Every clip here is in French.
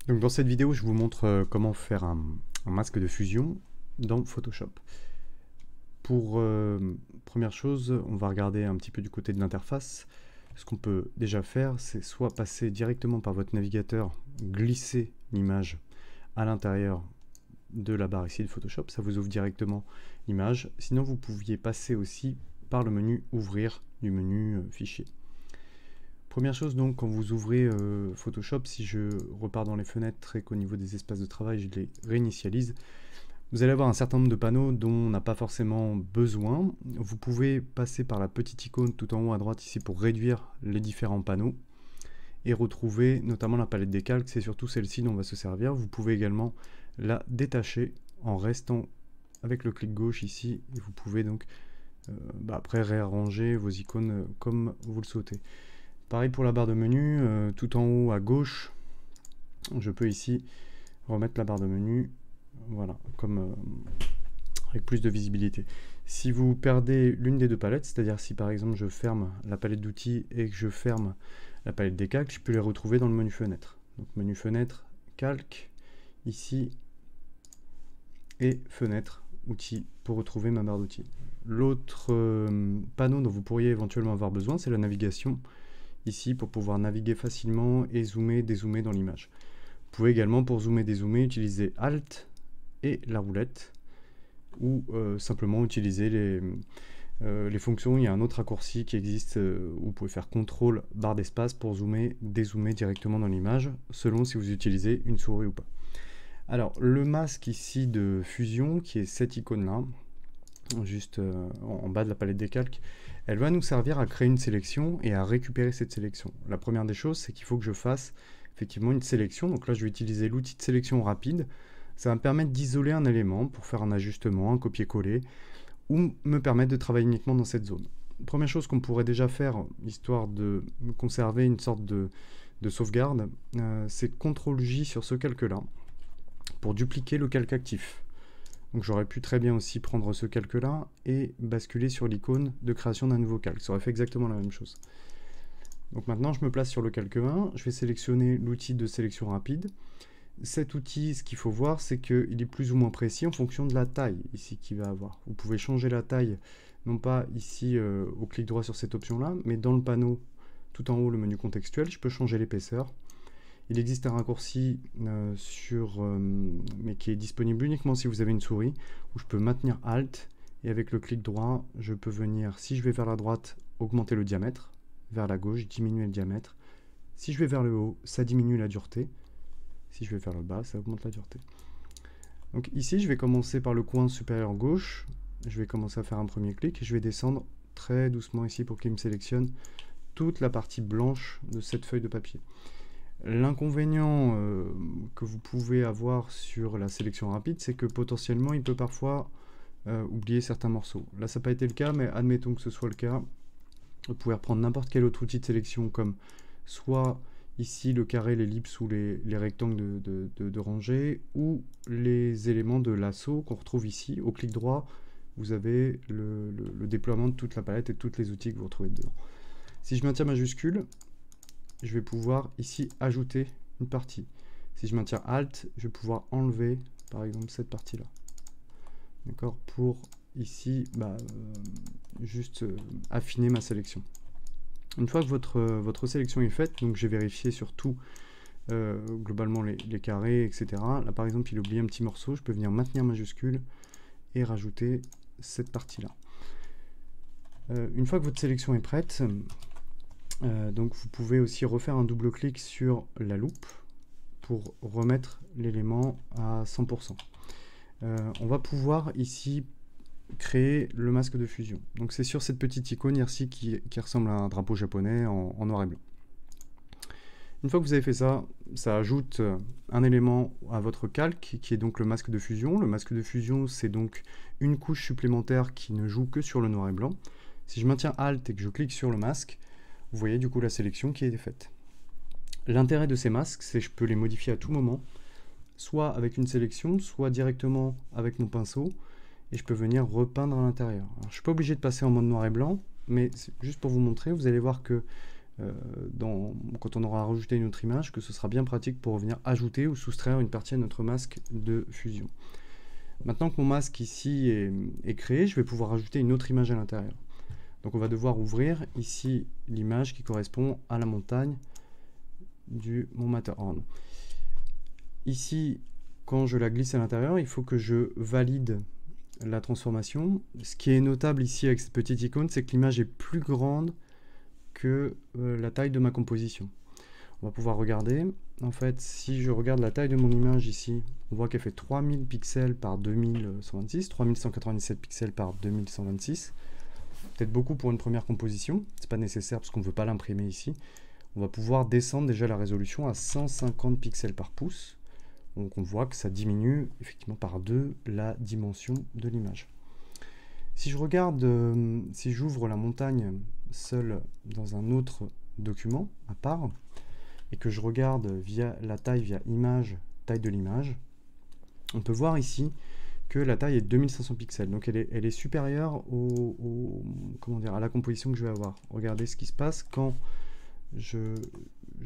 Donc dans cette vidéo, je vous montre comment faire un masque de fusion dans Photoshop. Pour première chose, on va regarder un petit peu du côté de l'interface. Ce qu'on peut déjà faire, c'est soit passer directement par votre navigateur, glisser l'image à l'intérieur de la barre ici de Photoshop, ça vous ouvre directement l'image. Sinon, vous pouviez passer aussi par le menu Ouvrir du menu Fichier. Première chose donc, quand vous ouvrez Photoshop, si je repars dans les fenêtres et qu'au niveau des espaces de travail, je les réinitialise, vous allez avoir un certain nombre de panneaux dont on n'a pas forcément besoin. Vous pouvez passer par la petite icône tout en haut à droite ici pour réduire les différents panneaux et retrouver notamment la palette des calques, c'est surtout celle-ci dont on va se servir. Vous pouvez également la détacher en restant avec le clic gauche ici et vous pouvez donc après réarranger vos icônes comme vous le souhaitez. Pareil pour la barre de menu, tout en haut à gauche, je peux ici remettre la barre de menu, voilà, comme avec plus de visibilité. Si vous perdez l'une des deux palettes, c'est-à-dire si par exemple je ferme la palette d'outils et que je ferme la palette des calques, je peux les retrouver dans le menu fenêtre. Donc menu fenêtre, calque, ici, et fenêtre, outils, pour retrouver ma barre d'outils. L'autre panneau dont vous pourriez éventuellement avoir besoin, c'est la navigation, ici pour pouvoir naviguer facilement et zoomer, dézoomer dans l'image. Vous pouvez également pour zoomer, dézoomer utiliser Alt et la roulette ou simplement utiliser les fonctions. Il y a un autre raccourci qui existe où vous pouvez faire CTRL barre d'espace pour zoomer, dézoomer directement dans l'image selon si vous utilisez une souris ou pas. Alors le masque ici de fusion qui est cette icône là juste en bas de la palette des calques, elle va nous servir à créer une sélection et à récupérer cette sélection. La première des choses, c'est qu'il faut que je fasse effectivement une sélection. Donc là, je vais utiliser l'outil de sélection rapide. Ça va me permettre d'isoler un élément pour faire un ajustement, un copier-coller, ou me permettre de travailler uniquement dans cette zone. Première chose qu'on pourrait déjà faire, histoire de conserver une sorte de sauvegarde, c'est CTRL-J sur ce calque-là, pour dupliquer le calque actif. Donc j'aurais pu très bien aussi prendre ce calque-là et basculer sur l'icône de création d'un nouveau calque. Ça aurait fait exactement la même chose. Donc maintenant, je me place sur le calque 1. Je vais sélectionner l'outil de sélection rapide. Cet outil, ce qu'il faut voir, c'est qu'il est plus ou moins précis en fonction de la taille ici qu'il va avoir. Vous pouvez changer la taille, non pas ici au clic droit sur cette option-là, mais dans le panneau tout en haut, le menu contextuel, je peux changer l'épaisseur. Il existe un raccourci mais qui est disponible uniquement si vous avez une souris, où je peux maintenir Alt, et avec le clic droit, je peux venir, si je vais vers la droite, augmenter le diamètre, vers la gauche, diminuer le diamètre. Si je vais vers le haut, ça diminue la dureté. Si je vais vers le bas, ça augmente la dureté. Donc ici, je vais commencer par le coin supérieur gauche, je vais commencer à faire un premier clic, et je vais descendre très doucement ici pour qu'il me sélectionne toute la partie blanche de cette feuille de papier. L'inconvénient que vous pouvez avoir sur la sélection rapide, c'est que potentiellement il peut parfois oublier certains morceaux. Là ça n'a pas été le cas, mais admettons que ce soit le cas. Vous pouvez reprendre n'importe quel autre outil de sélection comme soit ici le carré, l'ellipse ou les rectangles de rangée, ou les éléments de lasso qu'on retrouve ici. Au clic droit, vous avez le déploiement de toute la palette et de tous les outils que vous retrouvez dedans. Si je maintiens majuscule, je vais pouvoir ici ajouter une partie. Si je maintiens Alt, je vais pouvoir enlever par exemple cette partie-là. D'accord, pour ici juste affiner ma sélection. Une fois que votre sélection est faite, donc j'ai vérifié sur tout globalement les carrés, etc. Là par exemple il a oublié un petit morceau, je peux venir maintenir majuscule et rajouter cette partie-là. Une fois que votre sélection est prête, donc vous pouvez aussi refaire un double clic sur la loupe pour remettre l'élément à 100%. On va pouvoir ici créer le masque de fusion. Donc c'est sur cette petite icône ici qui ressemble à un drapeau japonais en noir et blanc. Une fois que vous avez fait ça, ça ajoute un élément à votre calque qui est donc le masque de fusion. Le masque de fusion, c'est donc une couche supplémentaire qui ne joue que sur le noir et blanc. Si je maintiens Alt et que je clique sur le masque, vous voyez du coup la sélection qui est faite. L'intérêt de ces masques, c'est que je peux les modifier à tout moment, soit avec une sélection, soit directement avec mon pinceau, et je peux venir repeindre à l'intérieur. Je ne suis pas obligé de passer en mode noir et blanc, mais juste pour vous montrer, vous allez voir que quand on aura rajouté une autre image, que ce sera bien pratique pour venir ajouter ou soustraire une partie à notre masque de fusion. Maintenant que mon masque ici est créé, je vais pouvoir ajouter une autre image à l'intérieur. Donc on va devoir ouvrir ici l'image qui correspond à la montagne du mont Matterhorn. Ici, quand je la glisse à l'intérieur, il faut que je valide la transformation. Ce qui est notable ici avec cette petite icône, c'est que l'image est plus grande que la taille de ma composition. On va pouvoir regarder. En fait, si je regarde la taille de mon image ici, on voit qu'elle fait 3000 pixels par 2126, 3197 pixels par 2126. Peut-être beaucoup pour une première composition, c'est pas nécessaire parce qu'on ne veut pas l'imprimer ici. On va pouvoir descendre déjà la résolution à 150 pixels par pouce. Donc on voit que ça diminue effectivement par 2 la dimension de l'image. Si je regarde, si j'ouvre la montagne seule dans un autre document à part, et que je regarde via la taille, via image, taille de l'image, on peut voir ici que la taille est 2500 pixels. Donc elle est supérieure à la composition que je vais avoir. Regardez ce qui se passe quand je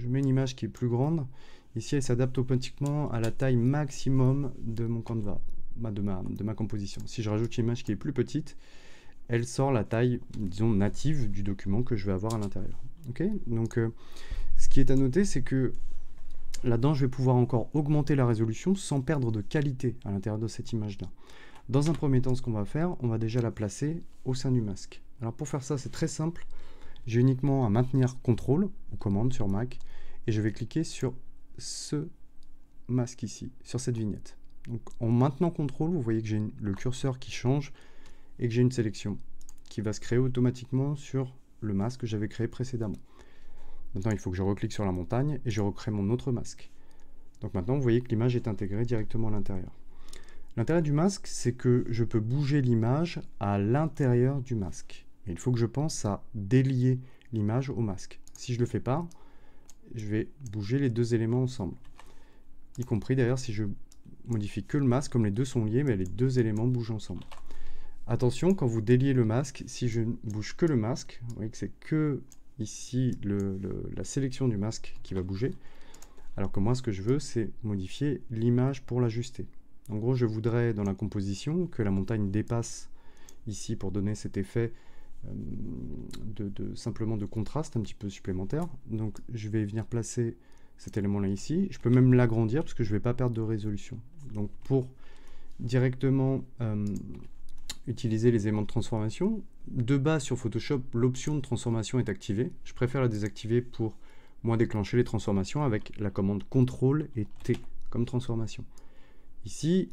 mets une image qui est plus grande. Ici, elle s'adapte automatiquement à la taille maximum de mon Canva, de ma composition. Si je rajoute une image qui est plus petite, elle sort la taille, disons, native du document que je vais avoir à l'intérieur. Okay, donc, ce qui est à noter, c'est que là-dedans, je vais pouvoir encore augmenter la résolution sans perdre de qualité à l'intérieur de cette image-là. Dans un premier temps, ce qu'on va faire, on va déjà la placer au sein du masque. Alors pour faire ça, c'est très simple. J'ai uniquement à maintenir CTRL ou commande sur Mac et je vais cliquer sur ce masque ici, sur cette vignette. Donc en maintenant CTRL, vous voyez que j'ai le curseur qui change et que j'ai une sélection qui va se créer automatiquement sur le masque que j'avais créé précédemment. Maintenant, il faut que je reclique sur la montagne et je recrée mon autre masque. Donc maintenant, vous voyez que l'image est intégrée directement à l'intérieur. L'intérêt du masque, c'est que je peux bouger l'image à l'intérieur du masque. Et il faut que je pense à délier l'image au masque. Si je ne le fais pas, je vais bouger les deux éléments ensemble. Y compris d'ailleurs si je modifie que le masque, comme les deux sont liés, mais les deux éléments bougent ensemble. Attention, quand vous déliez le masque, si je ne bouge que le masque, vous voyez que c'est que ici la sélection du masque qui va bouger, alors que moi ce que je veux c'est modifier l'image pour l'ajuster. En gros, je voudrais dans la composition que la montagne dépasse ici pour donner cet effet simplement de contraste un petit peu supplémentaire. Donc je vais venir placer cet élément là ici. Je peux même l'agrandir parce que je ne vais pas perdre de résolution. Donc pour directement utiliser les éléments de transformation, de base sur Photoshop, l'option de transformation est activée. Je préfère la désactiver pour moi déclencher les transformations avec la commande CTRL et T comme transformation. Ici,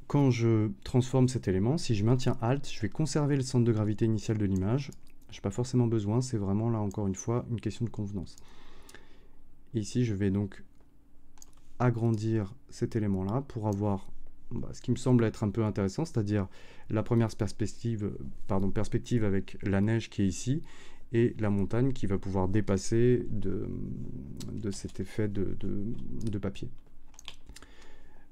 quand je transforme cet élément, si je maintiens Alt, je vais conserver le centre de gravité initial de l'image. Je n'ai pas forcément besoin, c'est vraiment là encore une fois une question de convenance. Et ici, je vais donc agrandir cet élément-là pour avoir ce qui me semble être un peu intéressant, c'est-à-dire la première perspective avec la neige qui est ici et la montagne qui va pouvoir dépasser de cet effet de papier.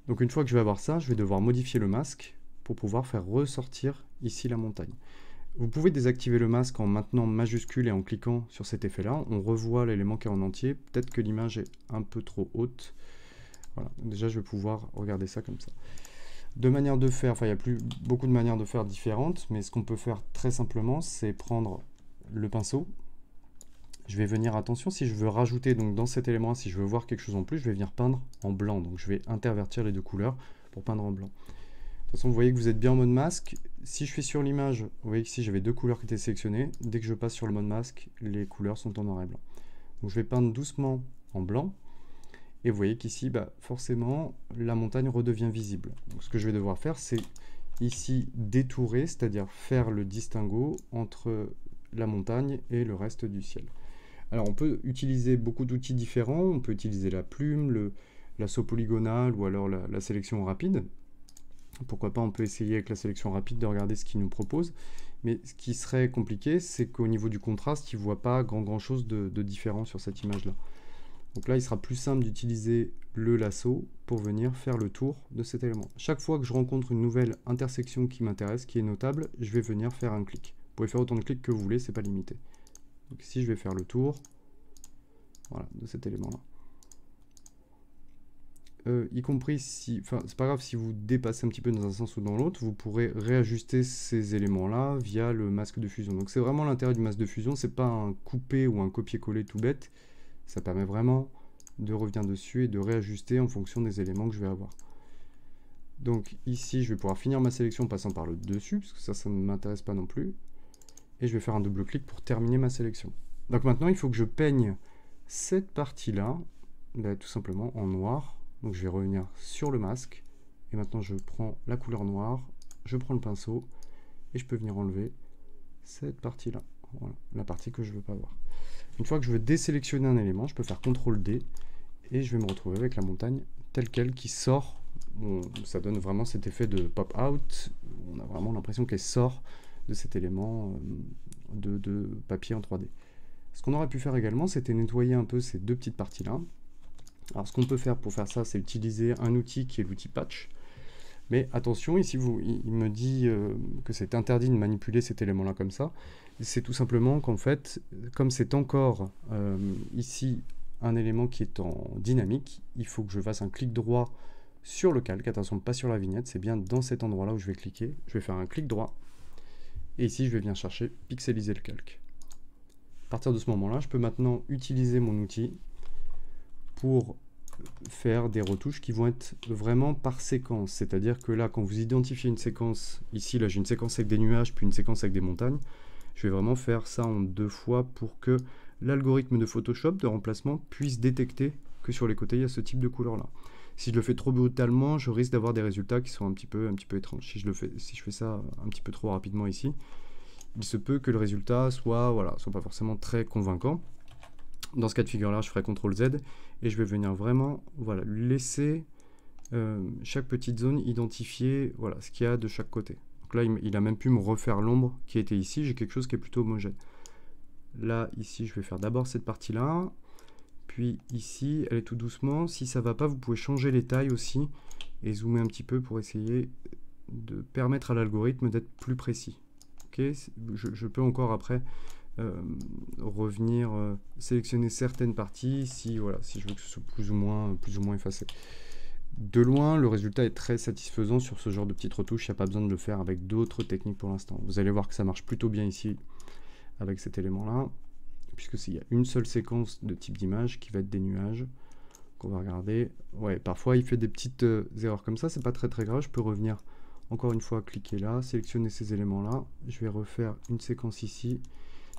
Donc une fois que je vais avoir ça, je vais devoir modifier le masque pour pouvoir faire ressortir ici la montagne. Vous pouvez désactiver le masque en maintenant majuscule et en cliquant sur cet effet-là. On revoit l'élément qui est en entier. Peut-être que l'image est un peu trop haute. Voilà, déjà je vais pouvoir regarder ça comme ça. De manière de faire, il y a beaucoup de manières de faire différentes, mais ce qu'on peut faire très simplement, c'est prendre le pinceau. Je vais venir, attention, si je veux rajouter donc dans cet élément, si je veux voir quelque chose en plus, je vais venir peindre en blanc. Donc je vais intervertir les deux couleurs pour peindre en blanc. De toute façon, vous voyez que vous êtes bien en mode masque. Si je suis sur l'image, vous voyez que ici j'avais deux couleurs qui étaient sélectionnées. Dès que je passe sur le mode masque, les couleurs sont en noir et blanc. Donc je vais peindre doucement en blanc. Et vous voyez qu'ici, forcément, la montagne redevient visible. Donc ce que je vais devoir faire, c'est ici détourer, c'est-à-dire faire le distinguo entre la montagne et le reste du ciel. Alors on peut utiliser beaucoup d'outils différents, on peut utiliser la plume, l'assaut polygonal ou alors la sélection rapide. Pourquoi pas, on peut essayer avec la sélection rapide de regarder ce qu'il nous propose. Mais ce qui serait compliqué, c'est qu'au niveau du contraste, il ne voit pas grand chose de différent sur cette image-là. Donc là, il sera plus simple d'utiliser le lasso pour venir faire le tour de cet élément. Chaque fois que je rencontre une nouvelle intersection qui m'intéresse, qui est notable, je vais venir faire un clic. Vous pouvez faire autant de clics que vous voulez, c'est pas limité. Donc ici, je vais faire le tour, voilà, de cet élément-là. Y compris si, enfin, c'est pas grave si vous dépassez un petit peu dans un sens ou dans l'autre, vous pourrez réajuster ces éléments-là via le masque de fusion. Donc c'est vraiment l'intérêt du masque de fusion, c'est pas un coupé ou un copier-coller tout bête, ça permet vraiment de revenir dessus et de réajuster en fonction des éléments que je vais avoir. Donc ici, je vais pouvoir finir ma sélection en passant par le dessus, parce que ça ne m'intéresse pas non plus. Et je vais faire un double-clic pour terminer ma sélection. Donc maintenant, il faut que je peigne cette partie-là, tout simplement en noir. Donc je vais revenir sur le masque. Et maintenant, je prends la couleur noire, je prends le pinceau, et je peux venir enlever cette partie-là. Voilà, la partie que je ne veux pas voir. Une fois que je veux désélectionner un élément, je peux faire CTRL-D, et je vais me retrouver avec la montagne telle qu'elle qui sort. Ça donne vraiment cet effet de pop-out. On a vraiment l'impression qu'elle sort de cet élément de papier en 3D. Ce qu'on aurait pu faire également, c'était nettoyer un peu ces deux petites parties-là. Alors ce qu'on peut faire pour faire ça, c'est utiliser un outil qui est l'outil patch. Mais attention, ici il me dit que c'est interdit de manipuler cet élément-là comme ça. C'est tout simplement qu'en fait, comme c'est encore ici un élément qui est en dynamique, il faut que je fasse un clic droit sur le calque, attention pas sur la vignette, c'est bien dans cet endroit là où je vais cliquer, je vais faire un clic droit, et ici je vais venir chercher pixeliser le calque. À partir de ce moment là, je peux maintenant utiliser mon outil pour faire des retouches qui vont être vraiment par séquence, c'est à dire que là quand vous identifiez une séquence, ici là j'ai une séquence avec des nuages puis une séquence avec des montagnes, je vais vraiment faire ça en 2 fois pour que l'algorithme de Photoshop de remplacement puisse détecter que sur les côtés il y a ce type de couleur là. Si je le fais trop brutalement, je risque d'avoir des résultats qui sont un petit peu étranges. Si je fais ça un petit peu trop rapidement ici, il se peut que le résultat soit pas forcément très convaincant. Dans ce cas de figure-là, je ferai CTRL Z et je vais venir vraiment laisser chaque petite zone identifier ce qu'il y a de chaque côté. Donc là, il a même pu me refaire l'ombre qui était ici. J'ai quelque chose qui est plutôt homogène. Là, ici, je vais faire d'abord cette partie-là. Puis ici, elle est tout doucement. Si ça ne va pas, vous pouvez changer les tailles aussi et zoomer un petit peu pour essayer de permettre à l'algorithme d'être plus précis. Okay, je peux encore après revenir sélectionner certaines parties si je veux que ce soit plus ou moins effacé. De loin, le résultat est très satisfaisant sur ce genre de petites retouches. Il n'y a pas besoin de le faire avec d'autres techniques pour l'instant. Vous allez voir que ça marche plutôt bien ici avec cet élément-là, puisqu'il y a une seule séquence de type d'image qui va être des nuages qu'on va regarder. Ouais, parfois il fait des petites erreurs comme ça, c'est pas très grave. Je peux revenir encore une fois, cliquer là, sélectionner ces éléments-là. Je vais refaire une séquence ici.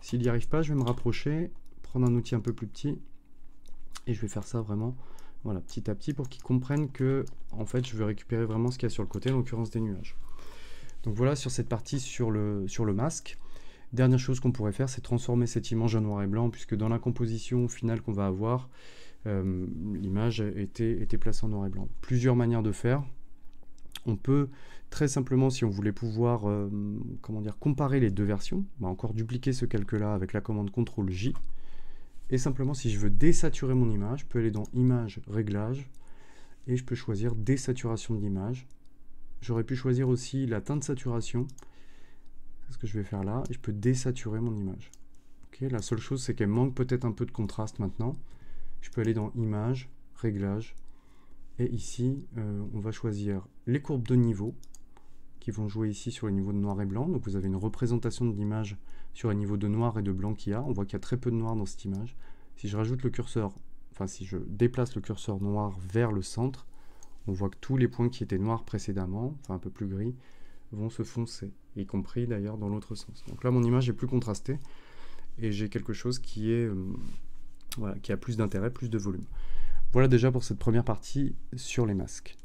S'il n'y arrive pas, je vais me rapprocher, prendre un outil un peu plus petit, et je vais faire ça vraiment petit à petit pour qu'ils comprennent que en fait, je veux récupérer vraiment ce qu'il y a sur le côté, en l'occurrence des nuages. Donc voilà sur cette partie sur le masque. Dernière chose qu'on pourrait faire, c'est transformer cette image en noir et blanc, puisque dans la composition finale qu'on va avoir, l'image était placée en noir et blanc. Plusieurs manières de faire. On peut très simplement, si on voulait pouvoir comparer les deux versions, encore dupliquer ce calque-là avec la commande CTRL-J. Et simplement, si je veux désaturer mon image, je peux aller dans Image, Réglages, et je peux choisir Désaturation de l'image. J'aurais pu choisir aussi la teinte de saturation. C'est ce que je vais faire là, et je peux désaturer mon image. Okay, la seule chose, c'est qu'elle manque peut-être un peu de contraste maintenant. Je peux aller dans Image, Réglages, et ici, on va choisir les courbes de niveau qui vont jouer ici sur les niveaux de noir et blanc. Donc vous avez une représentation de l'image sur les niveaux de noir et de blanc qu'il y a. On voit qu'il y a très peu de noir dans cette image. Si je rajoute le curseur, si je déplace le curseur noir vers le centre, on voit que tous les points qui étaient noirs précédemment, un peu plus gris, vont se foncer, y compris d'ailleurs dans l'autre sens. Donc là, mon image est plus contrastée et j'ai quelque chose qui a plus d'intérêt, plus de volume. Voilà déjà pour cette première partie sur les masques.